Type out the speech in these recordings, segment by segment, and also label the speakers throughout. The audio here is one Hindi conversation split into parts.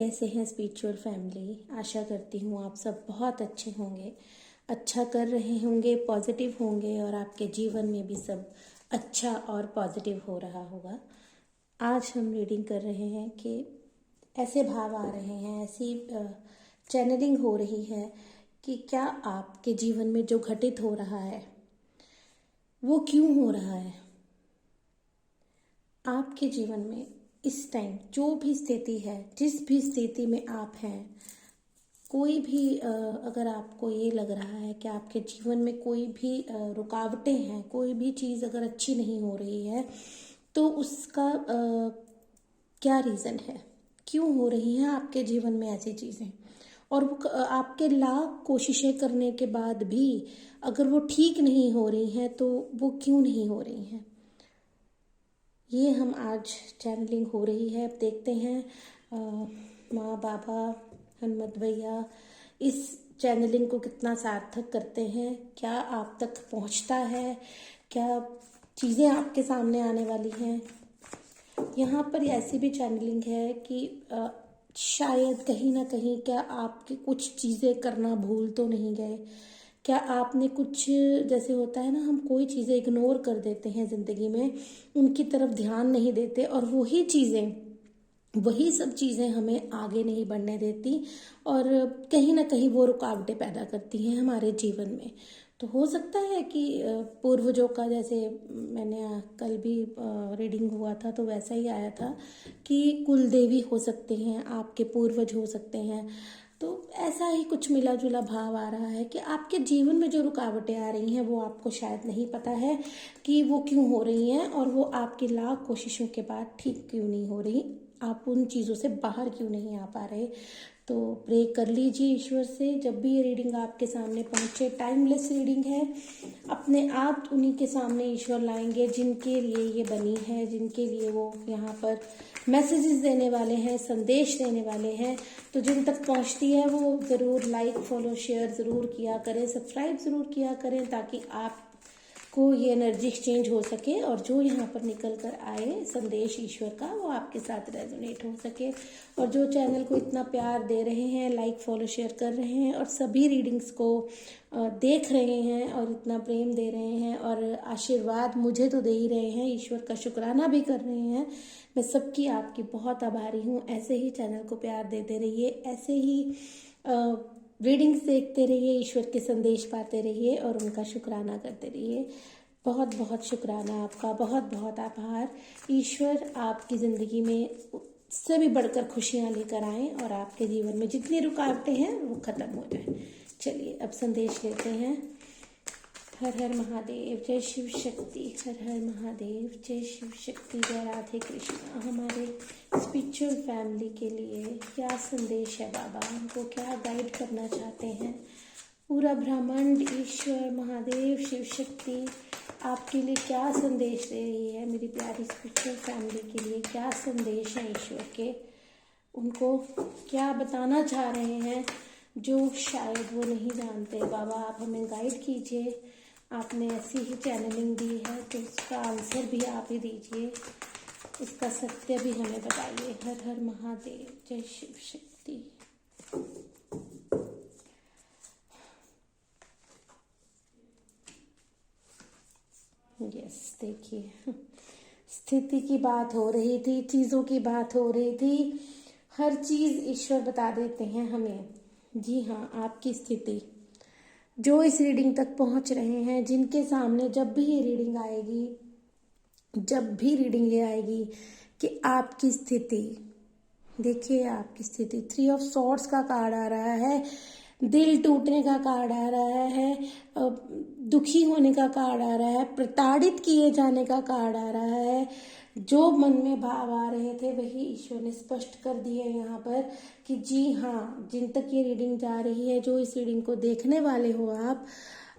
Speaker 1: कैसे हैं स्पिरिचुअल फैमिली। आशा करती हूँ आप सब बहुत अच्छे होंगे, अच्छा कर रहे होंगे, पॉजिटिव होंगे और आपके जीवन में भी सब अच्छा और पॉजिटिव हो रहा होगा। आज हम रीडिंग कर रहे हैं कि ऐसे भाव आ रहे हैं, ऐसी चैनलिंग हो रही है कि क्या आपके जीवन में जो घटित हो रहा है वो क्यों हो रहा है। आपके जीवन में इस टाइम जो भी स्थिति है, जिस भी स्थिति में आप हैं, कोई भी अगर आपको ये लग रहा है कि आपके जीवन में कोई भी रुकावटें हैं, कोई भी चीज़ अगर अच्छी नहीं हो रही है, तो उसका क्या रीज़न है, क्यों हो रही हैं आपके जीवन में ऐसी चीज़ें। और वो आपके लाख कोशिशें करने के बाद भी अगर वो ठीक नहीं हो रही हैं तो वो क्यों नहीं हो रही हैं, ये हम आज चैनलिंग हो रही है। अब देखते हैं माँ बाबा हनुमत भैया इस चैनलिंग को कितना सार्थक करते हैं, क्या आप तक पहुंचता है, क्या चीज़ें आपके सामने आने वाली हैं। यहाँ पर ऐसी भी चैनलिंग है कि शायद कहीं ना कहीं क्या आपकी कुछ चीज़ें करना भूल तो नहीं गए, क्या आपने कुछ, जैसे होता है ना, हम कोई चीज़ें इग्नोर कर देते हैं ज़िंदगी में, उनकी तरफ ध्यान नहीं देते और वही सब चीज़ें हमें आगे नहीं बढ़ने देती और कहीं ना कहीं वो रुकावटें पैदा करती हैं हमारे जीवन में। तो हो सकता है कि पूर्वजों का, जैसे मैंने कल भी रीडिंग हुआ था तो वैसा ही आया था कि कुल देवी हो सकते हैं, आपके पूर्वज हो सकते हैं। तो ऐसा ही कुछ मिला जुला भाव आ रहा है कि आपके जीवन में जो रुकावटें आ रही हैं वो आपको शायद नहीं पता है कि वो क्यों हो रही हैं और वो आपकी लाख कोशिशों के बाद ठीक क्यों नहीं हो रही, आप उन चीज़ों से बाहर क्यों नहीं आ पा रहे। तो प्रे कर लीजिए ईश्वर से, जब भी ये रीडिंग आपके सामने पहुंचे, टाइमलेस रीडिंग है, अपने आप उन्हीं के सामने ईश्वर लाएंगे जिनके लिए ये बनी है, जिनके लिए वो यहाँ पर मैसेजेस देने वाले हैं, संदेश देने वाले हैं। तो जिन तक पहुँचती है वो ज़रूर लाइक फॉलो शेयर ज़रूर किया करें, सब्सक्राइब ज़रूर किया करें, ताकि आप को ये एनर्जी एक्सचेंज हो सके और जो यहाँ पर निकल कर आए संदेश ईश्वर का वो आपके साथ रेजोनेट हो सके। और जो चैनल को इतना प्यार दे रहे हैं, लाइक फॉलो शेयर कर रहे हैं और सभी रीडिंग्स को देख रहे हैं और इतना प्रेम दे रहे हैं और आशीर्वाद मुझे तो दे ही रहे हैं, ईश्वर का शुक्राना भी कर रहे हैं, मैं सबकी आपकी बहुत आभारी हूँ। ऐसे ही चैनल को प्यार देते रहिए, ऐसे ही रीडिंग्स देखते रहिए, ईश्वर के संदेश पाते रहिए और उनका शुक्राना करते रहिए। बहुत बहुत शुक्राना आपका, बहुत बहुत आभार। ईश्वर आपकी ज़िंदगी में से भी बढ़कर खुशियाँ लेकर आएँ और आपके जीवन में जितनी रुकावटें हैं वो ख़त्म हो जाएं। चलिए अब संदेश लेते हैं। हर हर महादेव, जय शिव शक्ति। हर हर महादेव, जय शिव शक्ति। जय राधे कृष्णा। हमारे स्पिरिचुअल फैमिली के लिए क्या संदेश है बाबा, हमको क्या गाइड करना चाहते हैं। पूरा ब्रह्मांड, ईश्वर, महादेव, शिव शक्ति आपके लिए क्या संदेश दे रही है। मेरी प्यारी स्पिरिचुअल फैमिली के लिए क्या संदेश है ईश्वर के, उनको क्या बताना चाह रहे हैं जो शायद वो नहीं जानते। बाबा आप हमें गाइड कीजिए, आपने ऐसी ही चैनलिंग दी है तो उसका आंसर भी आप ही दीजिए, इसका सत्य भी हमें बताइए। हर हर महादेव, जय शिव शक्ति। यस, देखिए स्थिति की बात हो रही थी, चीज़ों की बात हो रही थी, हर चीज़ ईश्वर बता देते हैं हमें। जी हाँ, आपकी स्थिति, जो इस रीडिंग तक पहुंच रहे हैं, जिनके सामने जब भी ये रीडिंग आएगी, जब भी रीडिंग ये आएगी कि आपकी स्थिति, देखिए आपकी स्थिति 3 ऑफ सॉर्ड्स का कार्ड आ रहा है, दिल टूटने का कार्ड आ रहा है, दुखी होने का कार्ड आ रहा है, प्रताड़ित किए जाने का कार्ड आ रहा है। जो मन में भाव आ रहे थे वही ईश्वर ने स्पष्ट कर दिए यहाँ पर कि जी हाँ, जिन तक ये रीडिंग जा रही है, जो इस रीडिंग को देखने वाले हो आप,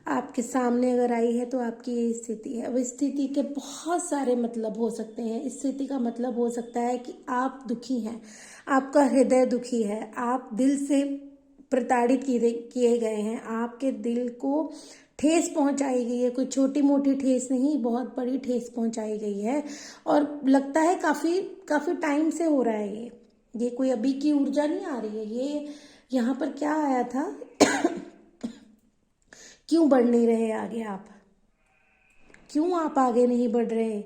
Speaker 1: आपके सामने अगर आई है तो आपकी ये स्थिति है। अब इस स्थिति के बहुत सारे मतलब हो सकते हैं। इस स्थिति का मतलब हो सकता है कि आप दुखी हैं, आपका हृदय दुखी है, आप दिल से प्रताड़ित किए गए हैं, आपके दिल को ठेस पहुंचाई गई है, कोई छोटी मोटी ठेस नहीं, बहुत बड़ी ठेस पहुंचाई गई है और लगता है काफ़ी काफ़ी टाइम से हो रहा है ये। ये कोई अभी की ऊर्जा नहीं आ रही है। ये यहाँ पर क्या आया था? क्यों बढ़ नहीं रहे आगे आप? क्यों आप आगे नहीं बढ़ रहे?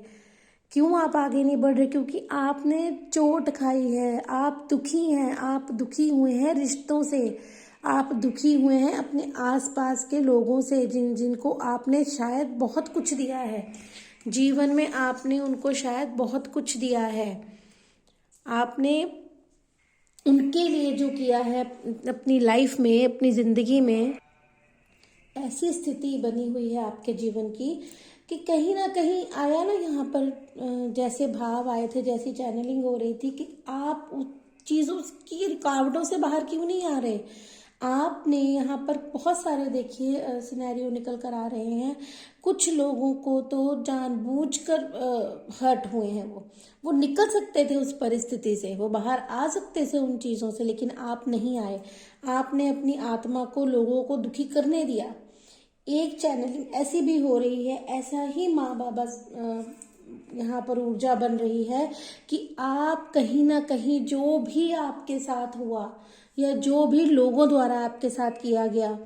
Speaker 1: क्यों आप आगे नहीं बढ़ रहे? क्योंकि आपने चोट खाई है, आप दुखी हैं, आप दुखी हुए हैं रिश्तों से, आप दुखी हुए हैं अपने आसपास के लोगों से, जिनको आपने शायद बहुत कुछ दिया है जीवन में, आपने उनको शायद बहुत कुछ दिया है, आपने उनके लिए जो किया है अपनी लाइफ में, अपनी ज़िंदगी में। ऐसी स्थिति बनी हुई है आपके जीवन की कि कहीं ना कहीं आया ना यहाँ पर, जैसे भाव आए थे, जैसी चैनलिंग हो रही थी कि आप उस चीज़ों की रुकावटों से बाहर क्यों नहीं आ रहे। आपने यहाँ पर बहुत सारे देखिए सिनेरियो निकल कर आ रहे हैं। कुछ लोगों को तो जानबूझकर हर्ट हुए हैं, वो निकल सकते थे उस परिस्थिति से, वो बाहर आ सकते थे उन चीज़ों से, लेकिन आप नहीं आए। आपने अपनी आत्मा को लोगों को दुखी करने दिया। एक चैनलिंग ऐसी भी हो रही है, ऐसा ही माँ बाबा यहाँ पर ऊर्जा बन रही है कि आप कहीं ना कहीं जो भी आपके साथ हुआ या जो भी लोगों द्वारा आपके साथ किया गया,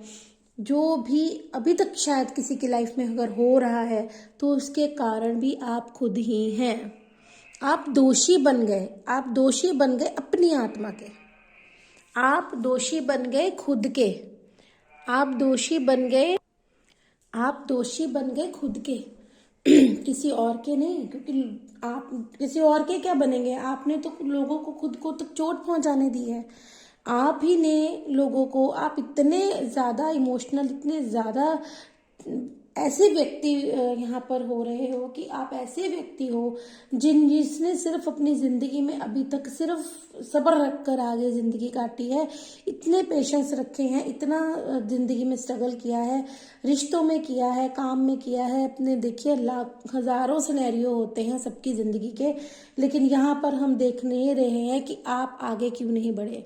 Speaker 1: जो भी अभी तक शायद किसी की लाइफ में अगर हो रहा है, तो उसके कारण भी आप खुद ही हैं। आप दोषी बन गए, आप दोषी बन गए अपनी आत्मा के, आप दोषी बन गए खुद के, आप दोषी बन गए, आप दोषी बन गए खुद के, किसी और के नहीं। क्योंकि आप किसी और के क्या बनेंगे? आपने तो लोगों को, खुद को तो चोट पहुंचाने दी है। आप ही ने लोगों को, आप इतने ज़्यादा इमोशनल, इतने ज़्यादा ऐसे व्यक्ति यहाँ पर हो रहे हो कि आप ऐसे व्यक्ति हो जिसने सिर्फ अपनी ज़िंदगी में अभी तक सिर्फ सब्र रख कर आगे ज़िंदगी काटी है, इतने पेशेंस रखे हैं, इतना ज़िंदगी में स्ट्रगल किया है, रिश्तों में किया है, काम में किया है अपने। देखिए लाख हज़ारों सिनेरियो होते हैं सबकी ज़िंदगी के, लेकिन यहाँ पर हम देखने रहे हैं कि आप आगे क्यों नहीं बढ़े।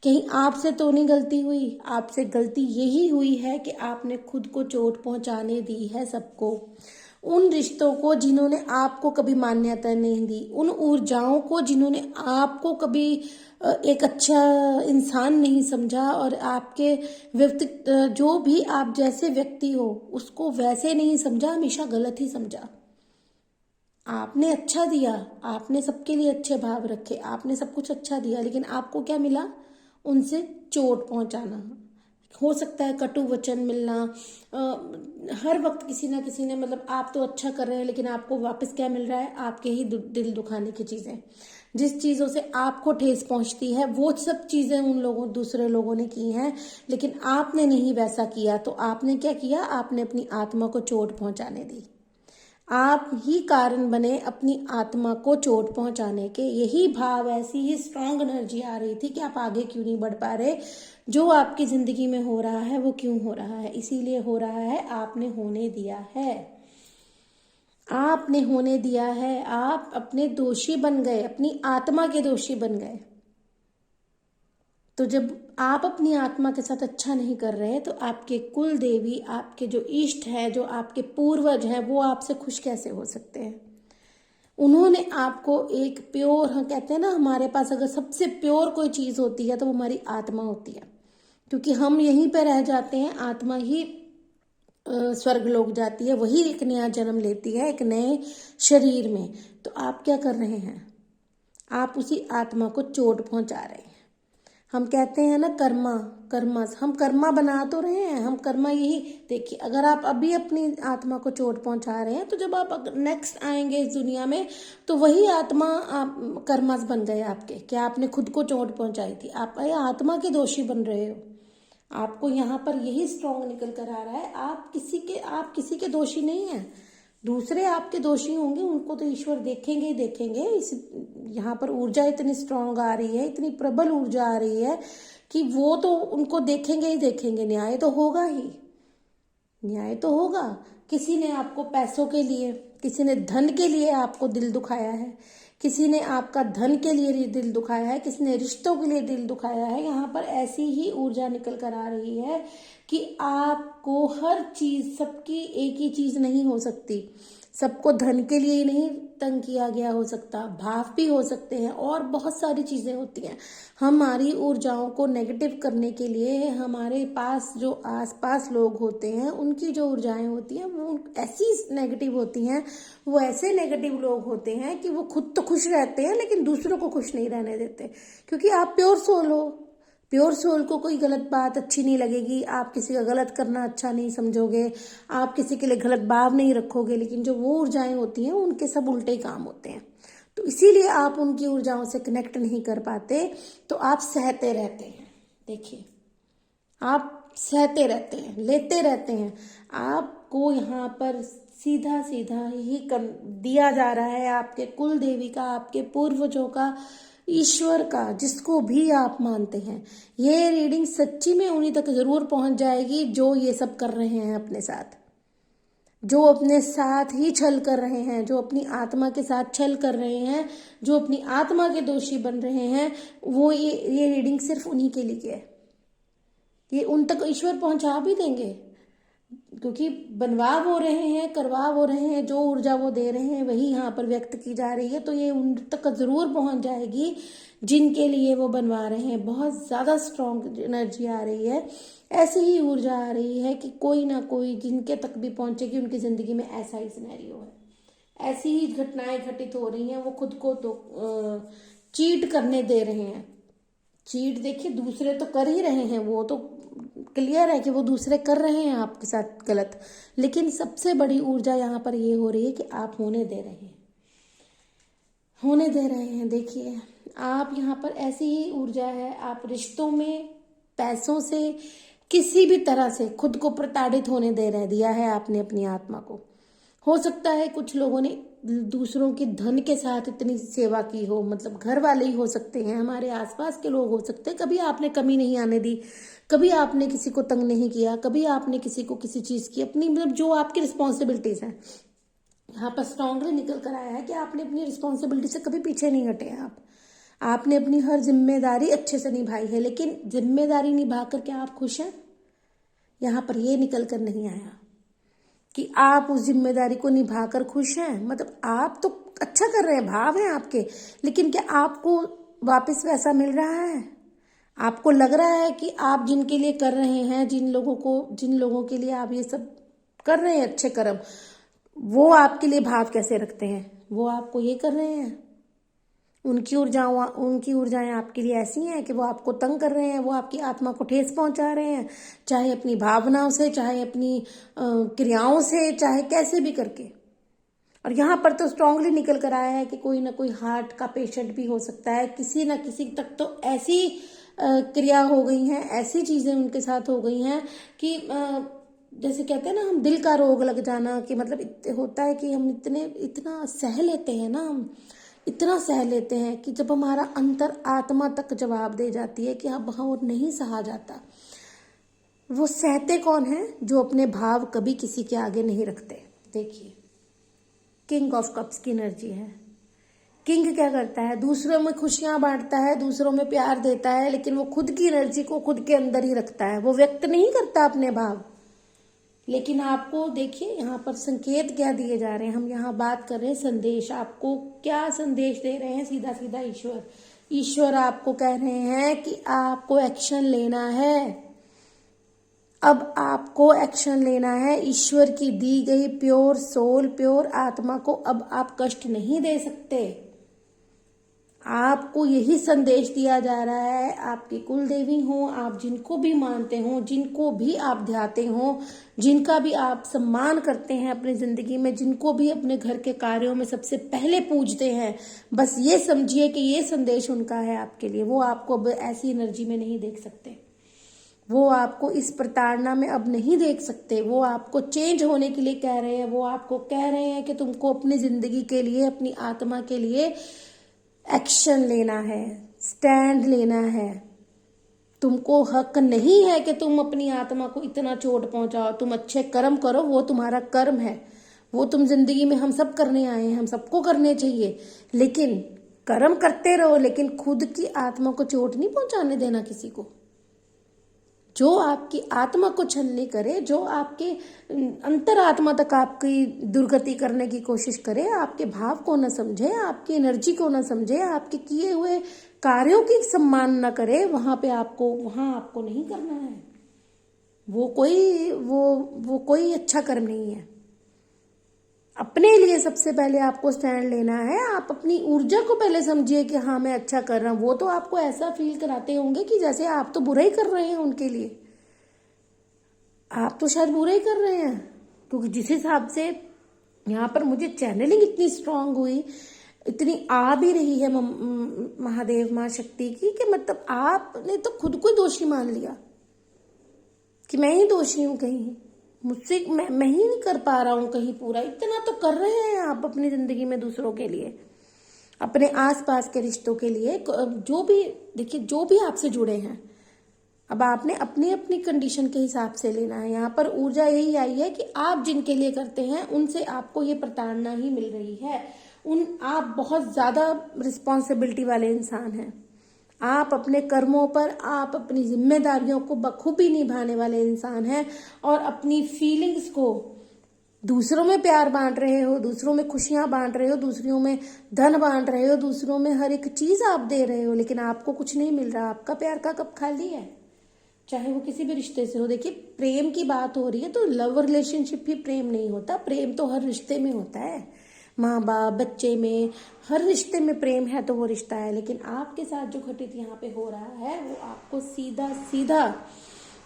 Speaker 1: कहीं आपसे तो नहीं गलती हुई? आपसे गलती यही हुई है कि आपने खुद को चोट पहुंचाने दी है सबको। उन रिश्तों को जिन्होंने आपको कभी मान्यता नहीं दी, उन ऊर्जाओं को जिन्होंने आपको कभी एक अच्छा इंसान नहीं समझा, और आपके व्यक्ति जो भी आप जैसे व्यक्ति हो उसको वैसे नहीं समझा, हमेशा गलत ही समझा। आपने अच्छा दिया, आपने सबके लिए अच्छे भाव रखे, आपने सब कुछ अच्छा दिया, लेकिन आपको क्या मिला? उनसे चोट पहुंचाना। हो सकता है कटु वचन मिलना, हर वक्त किसी ना किसी ने, मतलब आप तो अच्छा कर रहे हैं लेकिन आपको वापस क्या मिल रहा है? आपके ही दिल दुखाने की चीज़ें। जिस चीज़ों से आपको ठेस पहुंचती है वो सब चीज़ें उन लोगों, दूसरे लोगों ने की हैं, लेकिन आपने नहीं वैसा किया। तो आपने क्या किया? आपने अपनी आत्मा को चोट पहुंचाने दी। आप ही कारण बने अपनी आत्मा को चोट पहुंचाने के। यही भाव, ऐसी ही स्ट्रांग एनर्जी आ रही थी कि आप आगे क्यों नहीं बढ़ पा रहे। जो आपकी जिंदगी में हो रहा है वो क्यों हो रहा है? इसीलिए हो रहा है, आपने होने दिया है, आपने होने दिया है। आप अपने दोषी बन गए, अपनी आत्मा के दोषी बन गए। तो जब आप अपनी आत्मा के साथ अच्छा नहीं कर रहे, तो आपके कुल देवी, आपके जो इष्ट है, जो आपके पूर्वज हैं, वो आपसे खुश कैसे हो सकते हैं? उन्होंने आपको एक प्योर, हम कहते हैं ना, हमारे पास अगर सबसे प्योर कोई चीज़ होती है तो वो हमारी आत्मा होती है, क्योंकि हम यहीं पर रह जाते हैं। आत्मा ही स्वर्ग लोक जाती है, वही एक नया जन्म लेती है एक नए शरीर में। तो आप क्या कर रहे हैं? आप उसी आत्मा को चोट पहुंचा रहे हैं। हम कहते हैं ना कर्मा, कर्मा, हम कर्मा बना तो रहे हैं, हम कर्मा यही। देखिए अगर आप अभी अपनी आत्मा को चोट पहुंचा रहे हैं, तो जब आप नेक्स्ट आएंगे इस दुनिया में, तो वही आत्मा, आप कर्मास बन गए आपके। क्या आपने खुद को चोट पहुंचाई थी? आप आत्मा के दोषी बन रहे हो। आपको यहाँ पर यही स्ट्रॉन्ग निकल कर आ रहा है, आप किसी के दोषी नहीं हैं। दूसरे आपके दोषी होंगे, उनको तो ईश्वर देखेंगे ही देखेंगे। इस यहाँ पर ऊर्जा इतनी स्ट्रांग आ रही है, इतनी प्रबल ऊर्जा आ रही है कि वो तो उनको देखेंगे ही देखेंगे। न्याय तो होगा ही, न्याय तो होगा। किसी ने आपको पैसों के लिए, किसी ने धन के लिए आपको दिल दुखाया है, किसी ने आपका धन के लिए दिल दुखाया है, किसी ने रिश्तों के लिए दिल दुखाया है। यहाँ पर ऐसी ही ऊर्जा निकल कर आ रही है कि आपको हर चीज, सबकी एक ही चीज नहीं हो सकती। सबको धन के लिए ही नहीं तंग किया गया हो सकता, भाव भी हो सकते हैं और बहुत सारी चीजें होती हैं। हमारी ऊर्जाओं को नेगेटिव करने के लिए हमारे पास जो आसपास लोग होते हैं उनकी जो ऊर्जाएं होती हैं वो ऐसी नेगेटिव होती हैं, वो ऐसे नेगेटिव लोग होते हैं कि वो खुद तो खुश रहते हैं लेकिन दूसरों को खुश नहीं रहने देते। क्योंकि आप प्योर सोल हो, प्योर सोल को कोई गलत बात अच्छी नहीं लगेगी, आप किसी का गलत करना अच्छा नहीं समझोगे, आप किसी के लिए गलत भाव नहीं रखोगे। लेकिन जो वो ऊर्जाएं होती हैं उनके सब उल्टे काम होते हैं, तो इसीलिए आप उनकी ऊर्जाओं से कनेक्ट नहीं कर पाते, तो आप सहते रहते हैं। देखिए, आप सहते रहते हैं, लेते रहते हैं। आपको यहाँ पर सीधा सीधा यही कर दिया जा रहा है, आपके कुल देवी का, आपके पूर्वजों का, ईश्वर का, जिसको भी आप मानते हैं। ये रीडिंग सच्ची में उन्हीं तक जरूर पहुंच जाएगी जो ये सब कर रहे हैं अपने साथ, जो अपने साथ ही छल कर रहे हैं, जो अपनी आत्मा के साथ छल कर रहे हैं, जो अपनी आत्मा के दोषी बन रहे हैं। वो ये रीडिंग सिर्फ उन्हीं के लिए है। ये उन तक ईश्वर पहुंचा भी देंगे, क्योंकि बनवा वो रहे हैं, करवा वो रहे हैं, जो ऊर्जा वो दे रहे हैं वही यहाँ पर व्यक्त की जा रही है। तो ये उन तक जरूर पहुंच जाएगी जिनके लिए वो बनवा रहे हैं। बहुत ज्यादा स्ट्रॉन्ग एनर्जी आ रही है, ऐसी ही ऊर्जा आ रही है कि कोई ना कोई जिनके तक भी पहुंचेगी उनकी जिंदगी में ऐसा ही सिनेरियो है, ऐसी ही घटनाएं घटित हो रही हैं। वो खुद को तो चीट करने दे रहे हैं। चीट देखिए, दूसरे तो कर ही रहे हैं, वो तो क्लियर है कि वो दूसरे कर रहे हैं आपके साथ गलत। लेकिन सबसे बड़ी ऊर्जा यहाँ पर ये हो रही है कि आप होने दे रहे हैं, होने दे रहे हैं। देखिए, आप यहाँ पर ऐसी ही ऊर्जा है, आप रिश्तों में पैसों से किसी भी तरह से खुद को प्रताड़ित होने दे रहे दिया है आपने अपनी आत्मा को। हो सकता है कुछ लोगों ने दूसरों के धन के साथ इतनी सेवा की हो, मतलब घर वाले ही हो सकते हैं, हमारे आसपास के लोग हो सकते हैं। कभी आपने कमी नहीं आने दी, कभी आपने किसी को तंग नहीं किया, कभी आपने किसी को किसी चीज की अपनी, मतलब जो आपकी रिस्पॉन्सिबिलिटीज हैं, यहाँ पर स्ट्रांगली निकल कर आया है कि आपने अपनी रिस्पॉन्सिबिलिटी से कभी पीछे नहीं हटे हैं। आपने अपनी हर जिम्मेदारी अच्छे से निभाई है। लेकिन जिम्मेदारी निभा कर क्या आप खुश हैं? यहाँ पर ये निकल कर नहीं आया कि आप उस जिम्मेदारी को निभाकर खुश हैं। मतलब आप तो अच्छा कर रहे हैं, भाव हैं आपके, लेकिन क्या आपको वापस वैसा मिल रहा है? आपको लग रहा है कि आप जिनके लिए कर रहे हैं, जिन लोगों के लिए आप ये सब कर रहे हैं अच्छे कर्म, वो आपके लिए भाव कैसे रखते हैं? वो आपको ये कर रहे हैं, उनकी ऊर्जाएं आपके लिए ऐसी हैं कि वो आपको तंग कर रहे हैं, वो आपकी आत्मा को ठेस पहुंचा रहे हैं, चाहे अपनी भावनाओं से, चाहे अपनी क्रियाओं से, चाहे कैसे भी करके। और यहाँ पर तो स्ट्रांगली निकल कर आया है कि कोई ना कोई हार्ट का पेशेंट भी हो सकता है, किसी ना किसी तक तो ऐसी क्रिया हो गई हैं, ऐसी चीजें उनके साथ हो गई हैं कि जैसे कहते हैं ना, हम दिल का रोग लग जाना, कि मतलब होता है कि हम इतना सह लेते हैं ना, हम इतना सह लेते हैं कि जब हमारा अंतर आत्मा तक जवाब दे जाती है कि अब और नहीं सहा जाता। वो सहते कौन है? जो अपने भाव कभी किसी के आगे नहीं रखते। देखिए, किंग ऑफ कप्स की एनर्जी है। किंग क्या करता है? दूसरों में खुशियां बांटता है, दूसरों में प्यार देता है, लेकिन वो खुद की एनर्जी को खुद के अंदर ही रखता है, वो व्यक्त नहीं करता अपने भाव। लेकिन आपको देखिए यहाँ पर संकेत क्या दिए जा रहे हैं। हम यहाँ बात कर रहे हैं संदेश, आपको क्या संदेश दे रहे हैं? सीधा सीधा ईश्वर आपको कह रहे हैं कि आपको एक्शन लेना है। अब आपको एक्शन लेना है। ईश्वर की दी गई प्योर सोल, प्योर आत्मा को अब आप कष्ट नहीं दे सकते। आपको यही संदेश दिया जा रहा है। आपकी कुल देवी हो, आप जिनको भी मानते हो, जिनको भी आप ध्याते हो, जिनका भी आप सम्मान करते हैं अपनी जिंदगी में, जिनको भी अपने घर के कार्यों में सबसे पहले पूजते हैं, बस ये समझिए कि ये संदेश उनका है आपके लिए। वो आपको अब ऐसी एनर्जी में नहीं देख सकते, वो आपको इस प्रताड़ना में अब नहीं देख सकते। वो आपको चेंज होने के लिए कह रहे हैं। वो आपको कह रहे हैं कि तुमको अपनी जिंदगी के लिए, अपनी आत्मा के लिए एक्शन लेना है, स्टैंड लेना है। तुमको हक नहीं है कि तुम अपनी आत्मा को इतना चोट पहुंचाओ। तुम अच्छे कर्म करो, वो तुम्हारा कर्म है, वो तुम जिंदगी में हम सब करने आए हैं, हम सबको करने चाहिए। लेकिन कर्म करते रहो, लेकिन खुद की आत्मा को चोट नहीं पहुंचाने देना किसी को। जो आपकी आत्मा को छलनी करे, जो आपके अंतरात्मा तक आपकी दुर्गति करने की कोशिश करे, आपके भाव को न समझे, आपकी एनर्जी को न समझे, आपके किए हुए कार्यों की सम्मान न करे, वहां आपको नहीं करना है। वो कोई अच्छा कर्म नहीं है। अपने लिए सबसे पहले आपको स्टैंड लेना है। आप अपनी ऊर्जा को पहले समझिए कि हाँ मैं अच्छा कर रहा हूं। वो तो आपको ऐसा फील कराते होंगे कि जैसे आप तो बुरा ही कर रहे हैं उनके लिए। आप तो शायद बुरा ही कर रहे हैं, क्योंकि जिस हिसाब से यहाँ पर मुझे चैनलिंग इतनी स्ट्रांग हुई, इतनी आ भी रही है महादेव माँ शक्ति की, कि मतलब आपने तो खुद को ही दोषी मान लिया कि मैं ही दोषी हूं, कहीं मुझसे मैं ही नहीं कर पा रहा हूं कहीं पूरा। इतना तो कर रहे हैं आप अपनी जिंदगी में दूसरों के लिए, अपने आसपास के रिश्तों के लिए, जो भी देखिए, जो भी आपसे जुड़े हैं। अब आपने अपनी अपनी कंडीशन के हिसाब से लेना है। यहाँ पर ऊर्जा यही आई है कि आप जिनके लिए करते हैं उनसे आपको ये प्रताड़ना ही मिल रही है। आप बहुत ज्यादा रिस्पॉन्सिबिलिटी वाले इंसान हैं। आप अपने कर्मों पर, आप अपनी जिम्मेदारियों को बखूबी निभाने वाले इंसान हैं, और अपनी फीलिंग्स को दूसरों में प्यार बांट रहे हो, दूसरों में खुशियां बांट रहे हो, दूसरों में धन बांट रहे हो, दूसरों में हर एक चीज आप दे रहे हो, लेकिन आपको कुछ नहीं मिल रहा। आपका प्यार का कप खाली है, चाहे वो किसी भी रिश्ते से हो। देखिए, प्रेम की बात हो रही है तो लव रिलेशनशिप ही प्रेम नहीं होता। प्रेम तो हर रिश्ते में होता है, माँ बाप, बच्चे में, हर रिश्ते में प्रेम है तो वो रिश्ता है। लेकिन आपके साथ जो घटित यहाँ पे हो रहा है, वो आपको सीधा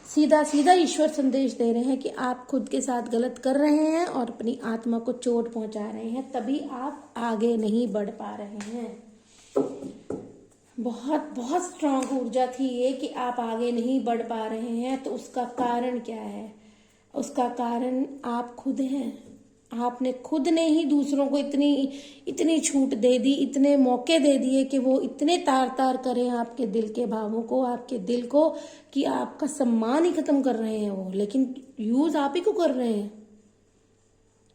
Speaker 1: सीधा ईश्वर संदेश दे रहे हैं कि आप खुद के साथ गलत कर रहे हैं और अपनी आत्मा को चोट पहुंचा रहे हैं, तभी आप आगे नहीं बढ़ पा रहे हैं। बहुत बहुत स्ट्रांग ऊर्जा थी ये कि आप आगे नहीं बढ़ पा रहे हैं। तो उसका कारण क्या है? उसका कारण आप खुद हैं। आपने खुद ने ही दूसरों को इतनी छूट दे दी, इतने मौके दे दिए कि वो इतने तार तार करें आपके दिल के भावों को, आपके दिल को, कि आपका सम्मान ही खत्म कर रहे हैं वो। लेकिन यूज आप ही को कर रहे हैं।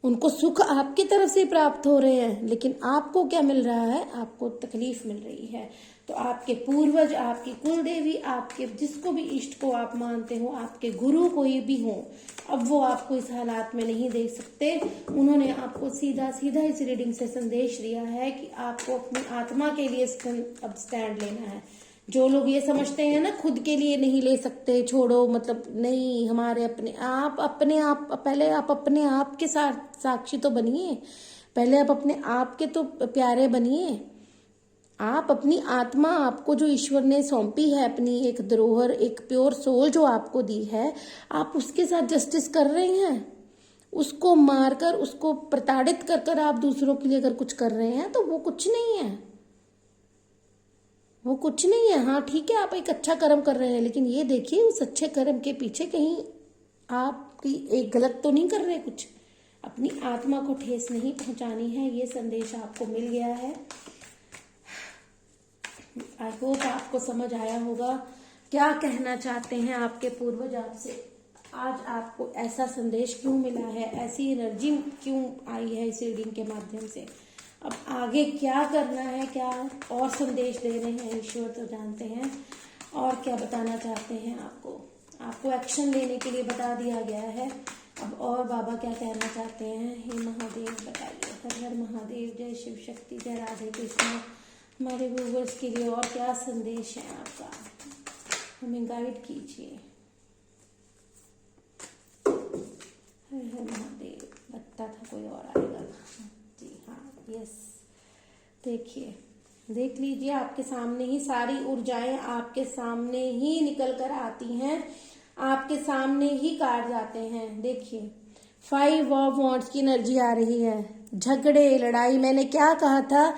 Speaker 1: उनको सुख आपकी तरफ से प्राप्त हो रहे हैं, लेकिन आपको क्या मिल रहा है? आपको तकलीफ मिल रही है। तो आपके पूर्वज, आपकी कुल देवी, आपके जिसको भी इष्ट को आप मानते हो, आपके गुरु कोई भी हो, अब वो आपको इस हालात में नहीं देख सकते। उन्होंने आपको सीधा सीधा इस रीडिंग से संदेश दिया है कि आपको अपनी आत्मा के लिए अब स्टैंड लेना है। जो लोग ये समझते हैं ना, खुद के लिए नहीं ले सकते, छोड़ो, मतलब नहीं, हमारे अपने आप पहले आप अपने आप के साथ साक्षी तो बनिए। पहले आप अपने आप के तो प्यारे बनिए। आप अपनी आत्मा, आपको जो ईश्वर ने सौंपी है, अपनी एक धरोहर, एक प्योर सोल जो आपको दी है, आप उसके साथ जस्टिस कर रहे हैं। उसको मारकर, उसको प्रताड़ित कर कर आप दूसरों के लिए अगर कुछ कर रहे हैं तो वो कुछ नहीं है। वो कुछ नहीं है। हाँ ठीक है, आप एक अच्छा कर्म कर रहे हैं, लेकिन ये देखिए उस अच्छे कर्म के पीछे कहीं आपकी एक गलत तो नहीं कर रहे कुछ। अपनी आत्मा को ठेस नहीं पहुंचानी है। ये संदेश आपको मिल गया है। आई होप आपको समझ आया होगा क्या कहना चाहते हैं आपके पूर्वज आपसे। आज आपको ऐसा संदेश क्यों मिला है, ऐसी एनर्जी क्यों आई है इस रीडिंग के माध्यम से। अब आगे क्या करना है, क्या और संदेश दे रहे हैं ईश्वर तो जानते हैं, और क्या बताना चाहते हैं आपको एक्शन लेने के लिए बता दिया गया है। अब और बाबा क्या कहना चाहते हैं, हे महादेव बताइए। हर हर महादेव, जय शिव शक्ति, जय राधे कृष्ण। हमारे व्यूवर्स के लिए और क्या संदेश है आपका, हमें गाइड कीजिए। हर हर महादेव। लगता था कोई और आएगा। जी हाँ, यस। देखिए, देख लीजिए, आपके सामने ही सारी ऊर्जाएं आपके सामने ही निकल कर आती हैं, आपके सामने ही काट जाते हैं। देखिए, 5 ऑफ वॉन्ड्स की एनर्जी आ रही है। झगड़े, लड़ाई। मैंने क्या कहा था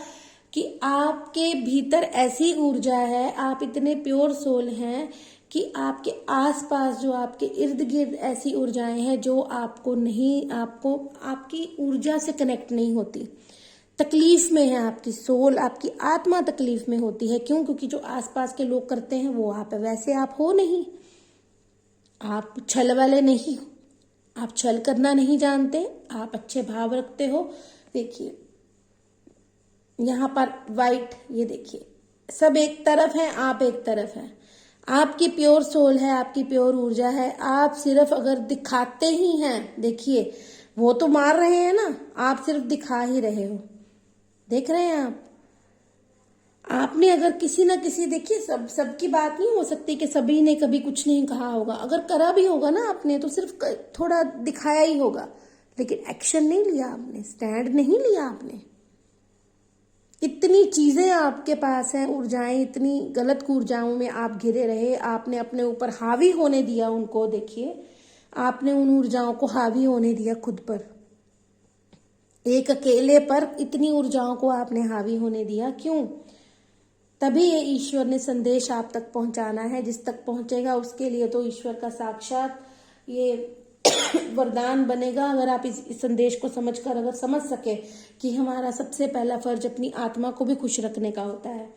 Speaker 1: कि आपके भीतर ऐसी ऊर्जा है, आप इतने प्योर सोल हैं कि आपके आसपास, जो आपके इर्द गिर्द ऐसी ऊर्जाएं हैं जो आपकी ऊर्जा से कनेक्ट नहीं होती। तकलीफ में है आपकी सोल, आपकी आत्मा तकलीफ में होती है। क्यों? क्योंकि जो आसपास के लोग करते हैं वो आप वैसे आप हो नहीं। आप छल वाले नहीं हो, आप छल करना नहीं जानते, आप अच्छे भाव रखते हो। देखिए यहाँ पर वाइट, ये देखिए, सब एक तरफ है, आप एक तरफ हैं। आपकी प्योर सोल है, आपकी प्योर ऊर्जा है। आप सिर्फ अगर दिखाते ही हैं, देखिए वो तो मार रहे हैं ना, आप सिर्फ दिखा ही रहे हो। देख रहे हैं आप, आपने अगर किसी ना किसी, देखिए सबकी बात नहीं हो सकती कि सभी ने कभी कुछ नहीं कहा होगा। अगर करा भी होगा ना आपने तो सिर्फ थोड़ा दिखाया ही होगा, लेकिन एक्शन नहीं लिया आपने, स्टैंड नहीं लिया आपने। इतनी चीजें आपके पास हैं, ऊर्जाएं, इतनी गलत ऊर्जाओं में आप घिरे रहे, आपने अपने ऊपर हावी होने दिया उनको। देखिए आपने उन ऊर्जाओं को हावी होने दिया खुद पर, एक अकेले पर इतनी ऊर्जाओं को आपने हावी होने दिया। क्यों? तभी ये ईश्वर ने संदेश आप तक पहुंचाना है। जिस तक पहुंचेगा उसके लिए तो ईश्वर का साक्षात ये वरदान बनेगा। अगर आप इस संदेश को समझकर अगर समझ सके कि हमारा सबसे पहला फर्ज अपनी आत्मा को भी खुश रखने का होता है।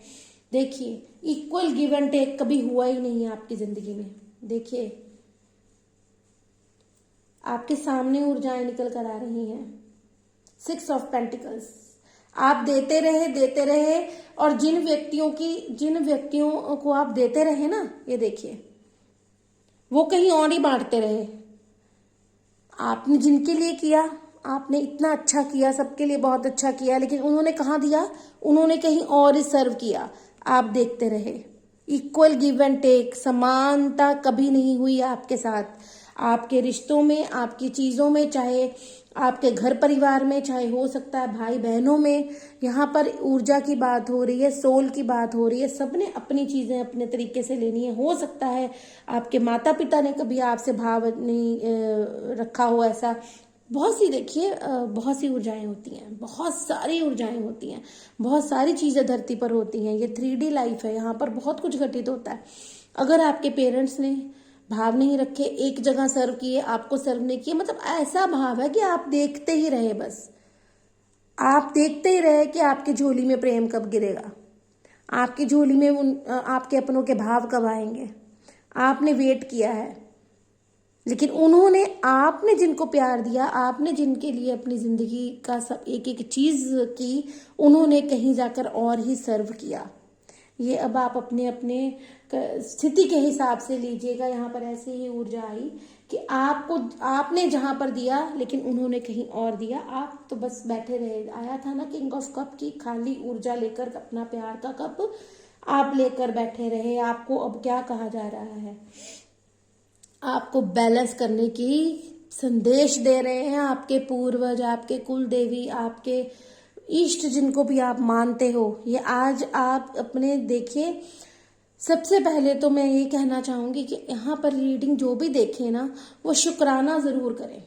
Speaker 1: देखिए इक्वल गिव एंड टेक कभी हुआ ही नहीं है आपकी जिंदगी में। देखिए आपके सामने ऊर्जाएं निकल कर आ रही हैं। 6 ऑफ पेंटिकल्स, आप देते रहे और जिन व्यक्तियों को आप देते रहे ना, ये देखिए वो कहीं और ही बांटते रहे। आपने जिनके लिए किया, आपने इतना अच्छा किया, सबके लिए बहुत अच्छा किया, लेकिन उन्होंने कहाँ दिया? उन्होंने कहीं और ही सर्व किया। आप देखते रहे। इक्वल गिव एंड टेक, समानता कभी नहीं हुई आपके साथ। आपके रिश्तों में, आपकी चीजों में, चाहे आपके घर परिवार में, चाहे हो सकता है भाई बहनों में, यहाँ पर ऊर्जा की बात हो रही है, सोल की बात हो रही है। सबने अपनी चीजें अपने तरीके से लेनी है। हो सकता है आपके माता पिता ने कभी आपसे भाव नहीं रखा हो ऐसा। बहुत सी, देखिए बहुत सी ऊर्जाएं होती हैं, बहुत सारी ऊर्जाएं होती हैं, बहुत सारी चीजें धरती पर होती हैं। ये 3D लाइफ है, यहाँ पर बहुत कुछ घटित होता है। अगर आपके पेरेंट्स ने भाव नहीं रखे, एक जगह सर्व किए, आपको सर्व नहीं किए, मतलब ऐसा भाव है कि आप देखते ही रहे। बस आप देखते ही रहे कि आपकी झोली में प्रेम कब गिरेगा, आपकी झोली में आपके अपनों के भाव कब आएंगे। आपने वेट किया है, लेकिन आपने जिनको प्यार दिया, आपने जिनके लिए अपनी जिंदगी का सब एक एक चीज की, उन्होंने कहीं जाकर और ही सर्व किया। ये अब आप अपने अपने स्थिति के हिसाब से लीजिएगा। यहाँ पर ऐसी ही ऊर्जा आई कि आपने जहां पर दिया, लेकिन उन्होंने कहीं और दिया। आप तो बस बैठे रहे। आया था ना किंग ऑफ कप की, खाली ऊर्जा लेकर अपना प्यार का कप आप लेकर बैठे रहे। आपको अब क्या कहा जा रहा है? आपको बैलेंस करने की संदेश दे रहे हैं आपके पूर्वज, आपके कुल देवी, आपके इष्ट, जिनको भी आप मानते हो। ये आज आप अपने देखिए। सबसे पहले तो मैं ये कहना चाहूंगी कि यहाँ पर रीडिंग जो भी देखे ना, वो शुक्राना जरूर करें।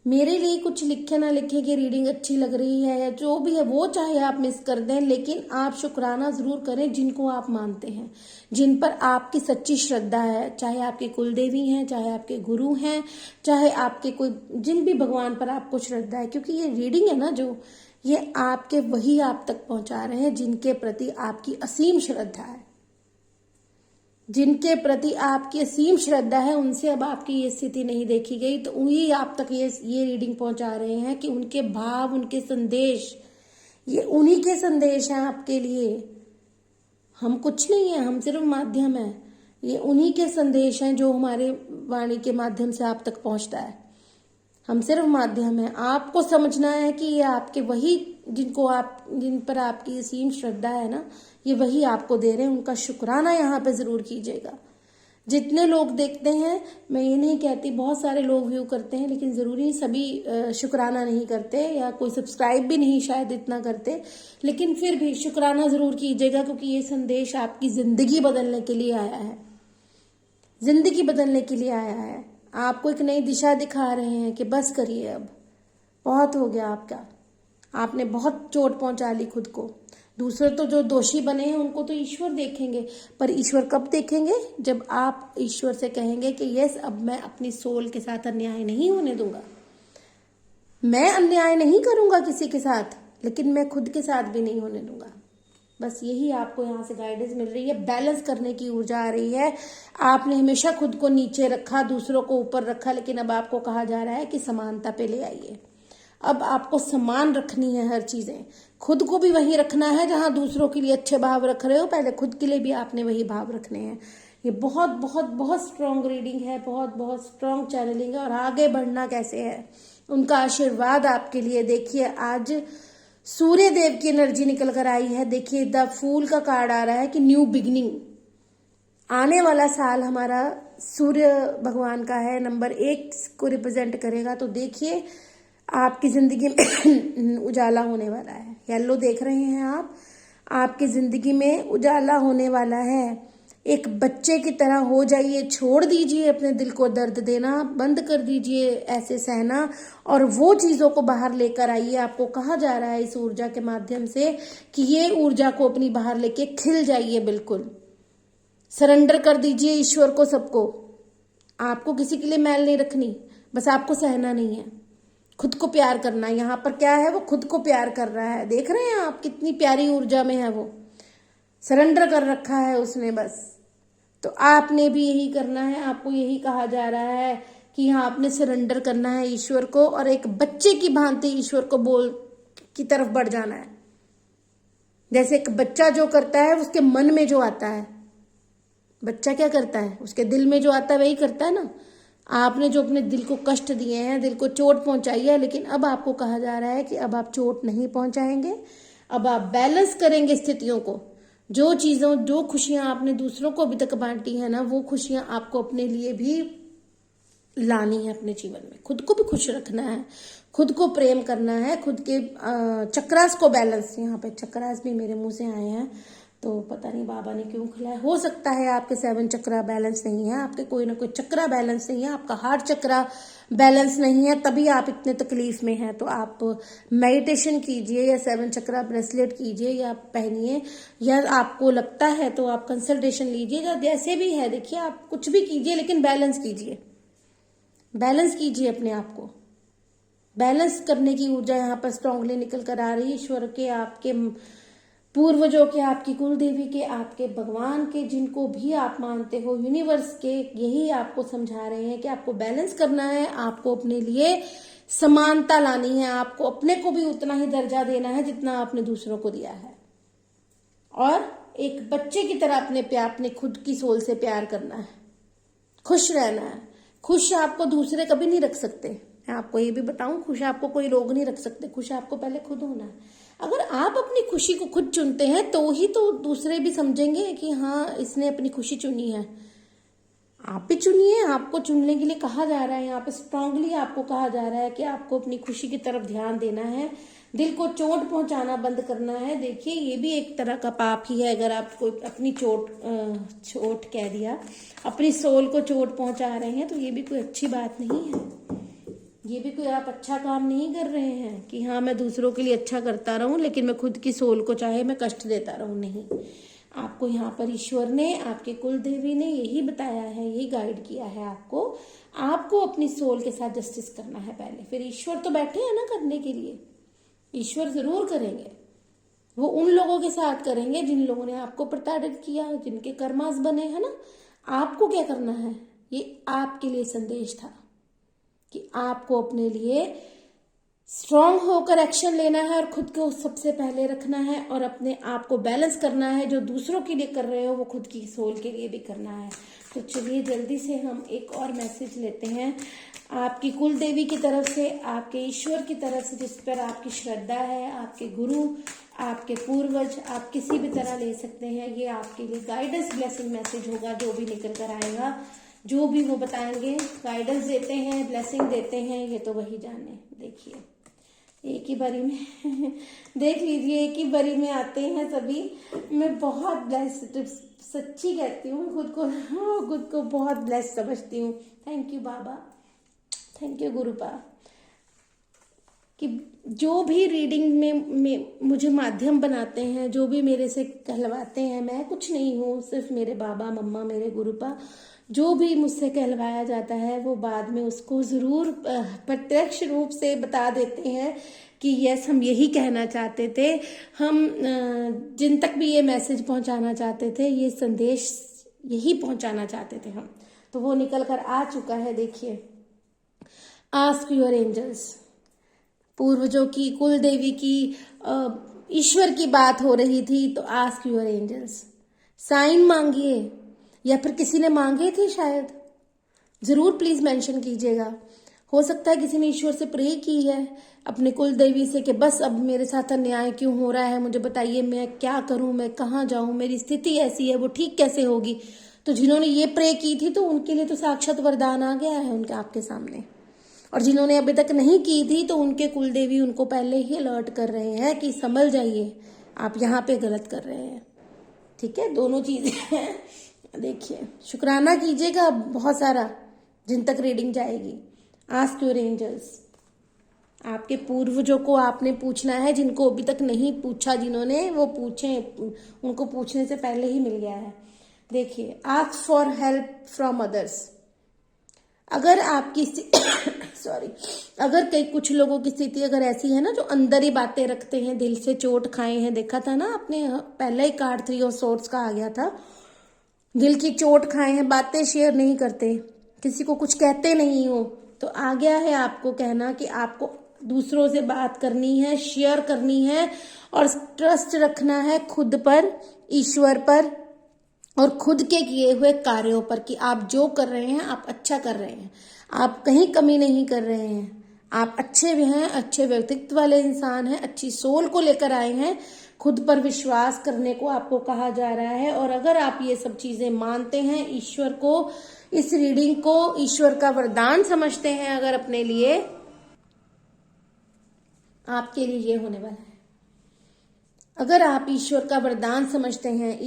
Speaker 1: मेरे लिए कुछ लिखे ना लिखे कि रीडिंग अच्छी लग रही है या जो भी है, वो चाहे आप मिस कर दें, लेकिन आप शुक्राना जरूर करें जिनको आप मानते हैं, जिन पर आपकी सच्ची श्रद्धा है। चाहे आपके कुल देवी हैं, चाहे आपके गुरु हैं, चाहे आपके कोई, जिन भी भगवान पर आपको श्रद्धा है। क्योंकि ये रीडिंग है ना, जो ये आपके वही आप तक पहुंचा रहे हैं जिनके प्रति आपकी असीम श्रद्धा है। जिनके प्रति आपकी असीम श्रद्धा है, उनसे अब आपकी ये स्थिति नहीं देखी गई, तो उन्हीं आप तक ये रीडिंग पहुंचा रहे हैं कि उनके भाव, उनके संदेश, ये उन्हीं के संदेश हैं आपके लिए। हम कुछ नहीं है, हम सिर्फ माध्यम है। ये उन्हीं के संदेश हैं जो हमारे वाणी के माध्यम से आप तक पहुंचता है। हम सिर्फ माध्यम है। आपको समझना है कि ये आपके वही, जिन पर आपकी असीम श्रद्धा है ना, ये वही आपको दे रहे हैं। उनका शुक्राना यहाँ पे जरूर कीजिएगा। जितने लोग देखते हैं, मैं ये नहीं कहती, बहुत सारे लोग व्यू करते हैं, लेकिन जरूरी सभी शुक्राना नहीं करते, या कोई सब्सक्राइब भी नहीं शायद इतना करते, लेकिन फिर भी शुक्राना जरूर कीजिएगा, क्योंकि ये संदेश आपकी जिंदगी बदलने के लिए आया है। जिंदगी बदलने के लिए आया है। आपको एक नई दिशा दिखा रहे हैं कि बस करिए, अब बहुत हो गया आपका। आपने बहुत चोट पहुंचा ली खुद को। दूसरे तो जो दोषी बने हैं उनको तो ईश्वर देखेंगे, पर ईश्वर कब देखेंगे? जब आप ईश्वर से कहेंगे कि यस, अब मैं अपनी सोल के साथ अन्याय नहीं होने दूंगा, मैं अन्याय नहीं करूंगा किसी के साथ, लेकिन मैं खुद के साथ भी नहीं होने दूंगा। बस यही आपको यहाँ से गाइडेंस मिल रही है। बैलेंस करने की ऊर्जा आ रही है। आपने हमेशा खुद को नीचे रखा, दूसरों को ऊपर रखा, लेकिन अब आपको कहा जा रहा है कि समानता पे ले आइए। अब आपको समान रखनी है हर चीजें, खुद को भी वही रखना है जहां दूसरों के लिए अच्छे भाव रख रहे हो, पहले खुद के लिए भी आपने वही भाव रखने हैं। ये बहुत बहुत बहुत स्ट्रॉन्ग रीडिंग है, बहुत बहुत स्ट्रॉन्ग चैनलिंग है। और आगे बढ़ना कैसे है, उनका आशीर्वाद आपके लिए। देखिए आज सूर्य देव की एनर्जी निकल कर आई है। देखिए द फूल का कार्ड आ रहा है कि न्यू बिगनिंग, आने वाला साल हमारा सूर्य भगवान का है, नंबर 1 को रिप्रेजेंट करेगा। तो देखिए आपकी जिंदगी में उजाला होने वाला है। येलो देख रहे हैं आप, आपकी जिंदगी में उजाला होने वाला है। एक बच्चे की तरह हो जाइए, छोड़ दीजिए अपने दिल को दर्द देना, बंद कर दीजिए ऐसे सहना, और वो चीजों को बाहर लेकर आइए। आपको कहा जा रहा है इस ऊर्जा के माध्यम से कि ये ऊर्जा को अपनी बाहर लेके खिल जाइए, बिल्कुल सरेंडर कर दीजिए ईश्वर को, सबको। आपको किसी के लिए मैल नहीं रखनी, बस आपको सहना नहीं है, खुद को प्यार करना है। यहाँ पर क्या है, वो खुद को प्यार कर रहा है। देख रहे हैं आप कितनी प्यारी ऊर्जा में है, वो सरेंडर कर रखा है उसने बस। तो आपने भी यही करना है, आपको यही कहा जा रहा है कि हाँ आपने सरेंडर करना है ईश्वर को, और एक बच्चे की भांति ईश्वर को बोल की तरफ बढ़ जाना है। जैसे एक बच्चा जो करता है, उसके मन में जो आता है, बच्चा क्या करता है, उसके दिल में जो आता है वही करता है ना। आपने जो अपने दिल को कष्ट दिए हैं, दिल को चोट पहुंचाई है, लेकिन अब आपको कहा जा रहा है कि अब आप चोट नहीं पहुंचाएंगे, अब आप बैलेंस करेंगे स्थितियों को। जो खुशियां आपने दूसरों को अभी तक बांटी है ना, वो खुशियां आपको अपने लिए भी लानी है अपने जीवन में। खुद को भी खुश रखना है, खुद को प्रेम करना है, खुद के चक्रास को बैलेंस। यहाँ पे चक्रास भी मेरे मुंह से आए हैं, तो पता नहीं बाबा ने क्यों खिलाया। हो सकता है आपके 7 चक्रा बैलेंस नहीं है, आपके कोई ना कोई चक्रा बैलेंस नहीं है, आपका हार्ट चक्रा बैलेंस नहीं है, तभी आप इतने तकलीफ में हैं। तो आप मेडिटेशन कीजिए, या 7 चक्रा ब्रेसलेट कीजिए, या पहनिए, या आपको लगता है तो आप कंसल्टेशन लीजिए, या जैसे भी है। देखिए आप कुछ भी कीजिए, लेकिन बैलेंस कीजिए, बैलेंस कीजिए अपने आप को। बैलेंस करने की ऊर्जा यहाँ पर स्ट्रांगली निकल कर आ रही है। ईश्वर के, आपके पूर्वजों के, आपकी कुल देवी के, आपके भगवान के, जिनको भी आप मानते हो, यूनिवर्स के, यही आपको समझा रहे हैं कि आपको बैलेंस करना है, आपको अपने लिए समानता लानी है, आपको अपने को भी उतना ही दर्जा देना है जितना आपने दूसरों को दिया है, और एक बच्चे की तरह अपने खुद की सोल से प्यार करना है, खुश रहना है। खुश आपको दूसरे कभी नहीं रख सकते, मैं आपको ये भी बताऊं, खुश आपको कोई लोग नहीं रख सकते, खुश आपको पहले खुद होना है। अगर आप अपनी खुशी को खुद चुनते हैं तो ही तो दूसरे भी समझेंगे कि हाँ इसने अपनी खुशी चुनी है। आप भी चुनिए, आपको चुनने के लिए कहा जा रहा है यहाँ पे स्ट्रांगली, आपको कहा जा रहा है कि आपको अपनी खुशी की तरफ ध्यान देना है, दिल को चोट पहुंचाना बंद करना है। देखिए ये भी एक तरह का पाप ही है, अगर आप कोई अपनी चोट कह दिया, अपनी सोल को चोट पहुंचा रहे हैं, तो ये भी कोई अच्छी बात नहीं है। ये भी कोई आप अच्छा काम नहीं कर रहे हैं कि हाँ मैं दूसरों के लिए अच्छा करता रहूं, लेकिन मैं खुद की सोल को चाहे मैं कष्ट देता रहूं। नहीं, आपको यहाँ पर ईश्वर ने, आपके कुल देवी ने यही बताया है, यही गाइड किया है आपको अपनी सोल के साथ जस्टिस करना है पहले, फिर ईश्वर तो बैठे हैं ना करने के लिए। ईश्वर जरूर करेंगे, वो उन लोगों के साथ करेंगे जिन लोगों ने आपको प्रताड़ित किया, जिनके कर्मास बने हैं ना। आपको क्या करना है, ये आपके लिए संदेश था कि आपको अपने लिए स्ट्रांग होकर एक्शन लेना है, और खुद को सबसे पहले रखना है, और अपने आप को बैलेंस करना है। जो दूसरों के लिए कर रहे हो वो खुद की सोल के लिए भी करना है। तो चलिए जल्दी से हम एक और मैसेज लेते हैं आपकी कुल देवी की तरफ से, आपके ईश्वर की तरफ से, जिस पर आपकी श्रद्धा है, आपके गुरु, आपके पूर्वज, आप किसी भी तरह ले सकते हैं। ये आपके लिए गाइडेंस ब्लेसिंग मैसेज होगा, जो भी निकल कर आएगा, जो भी वो बताएंगे, गाइडेंस देते हैं, ब्लेसिंग देते हैं, ये तो वही जाने। देखिए एक ही बारी में देख लीजिए, एक ही बारी में आते हैं सभी। मैं बहुत ब्लेस्ड, सच्ची कहती हूँ, खुद को बहुत ब्लेस्ड समझती हूँ। Thank you Baba, thank you Gurupa, कि जो भी रीडिंग में मुझे माध्यम बनाते हैं, जो भी मेरे से कहलवाते हैं, मैं कुछ नहीं हूँ, सिर्फ मेरे बाबा मम्मा, मेरे गुरुपा, जो भी मुझसे कहलवाया जाता है वो बाद में उसको ज़रूर प्रत्यक्ष रूप से बता देते हैं कि यस हम यही कहना चाहते थे, हम जिन तक भी ये मैसेज पहुंचाना चाहते थे, ये संदेश यही पहुंचाना चाहते थे हम, तो वो निकल कर आ चुका है। देखिए, आस्क योर एंजल्स, पूर्वजों की, कुल देवी की, ईश्वर की बात हो रही थी, तो आस्क यूर एंजल्स, साइन मांगिए, या फिर किसी ने मांगे थे शायद, जरूर प्लीज मेंशन कीजिएगा। हो सकता है किसी ने ईश्वर से प्रे की है, अपने कुल देवी से, कि बस अब मेरे साथ अन्याय क्यों हो रहा है, मुझे बताइए मैं क्या करूं, मैं कहाँ जाऊं, मेरी स्थिति ऐसी है, वो ठीक कैसे होगी। तो जिन्होंने ये प्रे की थी तो उनके लिए तो साक्षात वरदान आ गया है उनके आपके सामने। और जिन्होंने अभी तक नहीं की थी तो उनके कुल देवी उनको पहले ही अलर्ट कर रहे हैं कि संभल जाइए, आप यहाँ पे गलत कर रहे हैं। ठीक है, दोनों चीजें हैं। देखिए, शुक्राना कीजिएगा बहुत सारा, जिन तक रीडिंग जाएगी। आस्क योर एंजल्स, आपके पूर्वजों को आपने पूछना है, जिनको अभी तक नहीं पूछा, जिन्होंने वो पूछे, उनको पूछने से पहले ही मिल गया है। देखिए, ask for help from others. अगर आपकी सॉरी, अगर कई कुछ लोगों की स्थिति अगर ऐसी है ना, जो अंदर ही बातें रखते हैं, दिल से चोट खाए हैं, देखा था ना आपने, पहले ही कार्ड 3 ऑफ सोर्ड्स का आ गया था, दिल की चोट खाए हैं, बातें शेयर नहीं करते, किसी को कुछ कहते नहीं हो, तो आ गया है आपको कहना कि आपको दूसरों से बात करनी है, शेयर करनी है, और ट्रस्ट रखना है खुद पर, ईश्वर पर, और खुद के किए हुए कार्यों पर, कि आप जो कर रहे हैं आप अच्छा कर रहे हैं, आप कहीं कमी नहीं कर रहे हैं, आप अच्छे भी हैं, अच्छे व्यक्तित्व वाले इंसान हैं, अच्छी सोल को लेकर आए हैं, खुद पर विश्वास करने को आपको कहा जा रहा है। और अगर आप ये सब चीजें मानते हैं, ईश्वर को, इस रीडिंग को ईश्वर का वरदान समझते हैं अगर अपने लिए, आपके लिए ये होने वाला है। अगर आप ईश्वर का वरदान समझते हैं,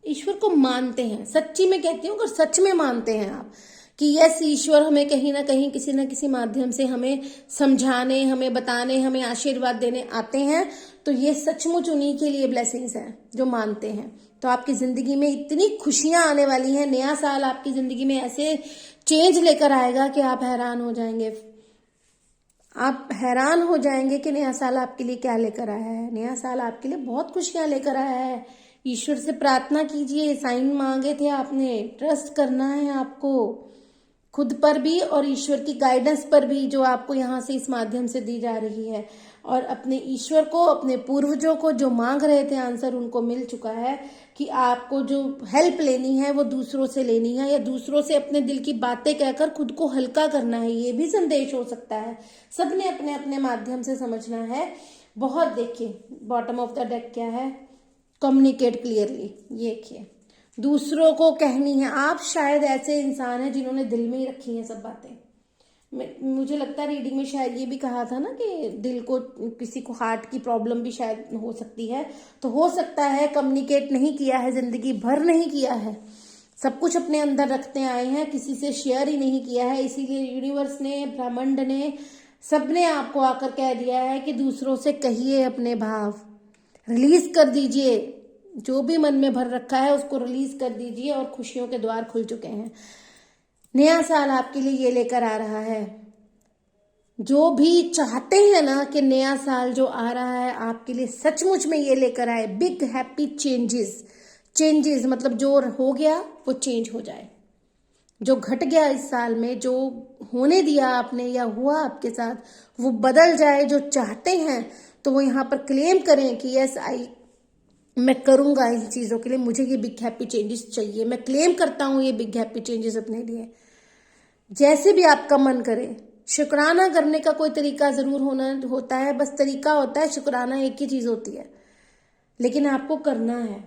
Speaker 1: ईश्वर को मानते हैं, सच्ची में कहती हूँ, अगर सच में मानते हैं आप कि यस, ईश्वर हमें कहीं ना कहीं किसी ना किसी माध्यम से हमें समझाने, हमें बताने, हमें आशीर्वाद देने आते हैं, तो ये सचमुच उन्हीं के लिए ब्लेसिंग्स हैं जो मानते हैं। तो आपकी जिंदगी में इतनी खुशियां आने वाली हैं, नया साल आपकी जिंदगी में ऐसे चेंज लेकर आएगा कि आप हैरान हो जाएंगे। आप हैरान हो जाएंगे कि नया साल आपके लिए क्या लेकर आया है। नया साल आपके लिए बहुत खुशियां लेकर आया है। ईश्वर से प्रार्थना कीजिए, साइन मांगे थे आपने, ट्रस्ट करना है आपको, खुद पर भी और ईश्वर की गाइडेंस पर भी, जो आपको यहाँ से इस माध्यम से दी जा रही है। और अपने ईश्वर को, अपने पूर्वजों को जो मांग रहे थे आंसर, उनको मिल चुका है कि आपको जो हेल्प लेनी है वो दूसरों से लेनी है, या दूसरों से अपने दिल की बातें कहकर खुद को हल्का करना है। ये भी संदेश हो सकता है, सबने अपने अपने माध्यम से समझना है। बहुत देखिए, बॉटम ऑफ द डेक क्या है, कम्युनिकेट क्लियरली। ये देखिए, दूसरों को कहनी है। आप शायद ऐसे इंसान हैं जिन्होंने दिल में ही रखी हैं सब बातें। मुझे लगता है रीडिंग में शायद ये भी कहा था ना कि दिल को, किसी को हार्ट की प्रॉब्लम भी शायद हो सकती है, तो हो सकता है कम्युनिकेट नहीं किया है, जिंदगी भर नहीं किया है, सब कुछ अपने अंदर रखते आए हैं, किसी से शेयर ही नहीं किया है। इसीलिए यूनिवर्स ने, ब्रह्मांड ने, सबने आपको आकर कह दिया है कि दूसरों से कहिए अपने भाव, रिलीज कर दीजिए, जो भी मन में भर रखा है उसको रिलीज कर दीजिए, और खुशियों के द्वार खुल चुके हैं। नया साल आपके लिए ये लेकर आ रहा है। जो भी चाहते हैं ना कि नया साल जो आ रहा है आपके लिए सचमुच में ये लेकर आए बिग हैप्पी चेंजेस। चेंजेस मतलब जो हो गया वो चेंज हो जाए, जो घट गया इस साल में, जो होने दिया आपने या हुआ आपके साथ, वो बदल जाए। जो चाहते हैं तो वो यहाँ पर क्लेम करें कि यस, मैं करूंगा इन चीजों के लिए, मुझे ये बिग हैप्पी चेंजेस चाहिए, मैं क्लेम करता हूं ये बिग हैप्पी चेंजेस अपने लिए। जैसे भी आपका मन करे, शुक्राना करने का कोई तरीका जरूर होता है, बस तरीका होता है, शुक्राना एक ही चीज होती है, लेकिन आपको करना है,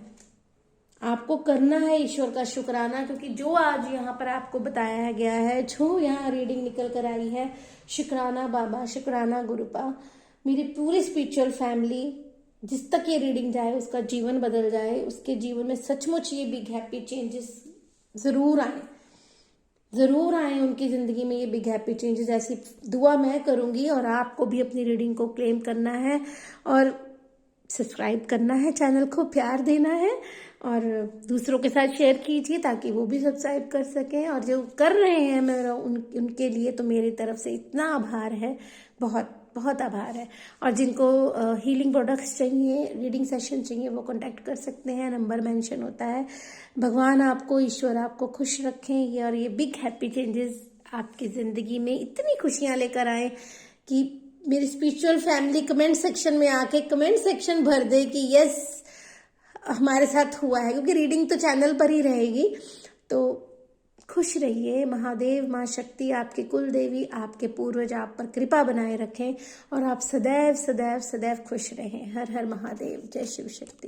Speaker 1: आपको करना है ईश्वर का शुक्राना। क्योंकि जो आज यहाँ पर आपको बताया गया है, जो यहाँ रीडिंग निकल कर आई है, शुक्राना बाबा, शुक्राना गुरुपा, मेरी पूरी स्पिरिचुअल फैमिली, जिस तक ये रीडिंग जाए उसका जीवन बदल जाए, उसके जीवन में सचमुच ये बिग हैप्पी चेंजेस जरूर आए, जरूर आए उनकी जिंदगी में ये बिग हैप्पी चेंजेस। ऐसी दुआ मैं करूंगी। और आपको भी अपनी रीडिंग को क्लेम करना है और सब्सक्राइब करना है, चैनल को प्यार देना है, और दूसरों के साथ शेयर कीजिए ताकि वो भी सब्सक्राइब कर सकें। और जो कर रहे हैं मेरा उनके लिए तो मेरी तरफ से इतना आभार है, बहुत बहुत आभार है। और जिनको हीलिंग प्रोडक्ट्स चाहिए, रीडिंग सेशन चाहिए, वो कांटेक्ट कर सकते हैं, नंबर मेंशन होता है। भगवान आपको, ईश्वर आपको खुश रखें, और ये बिग हैप्पी चेंजेस आपकी ज़िंदगी में इतनी खुशियाँ लेकर आए कि मेरी स्पिरिचुअल फैमिली कमेंट सेक्शन में आके कमेंट सेक्शन भर दे कि यस हमारे साथ हुआ है, क्योंकि रीडिंग तो चैनल पर ही रहेगी। तो खुश रहिए, महादेव माँ शक्ति आपके कुल देवी आपके पूर्वज आप पर कृपा बनाए रखें और आप सदैव सदैव सदैव खुश रहें। हर हर महादेव, जय शिव शक्ति।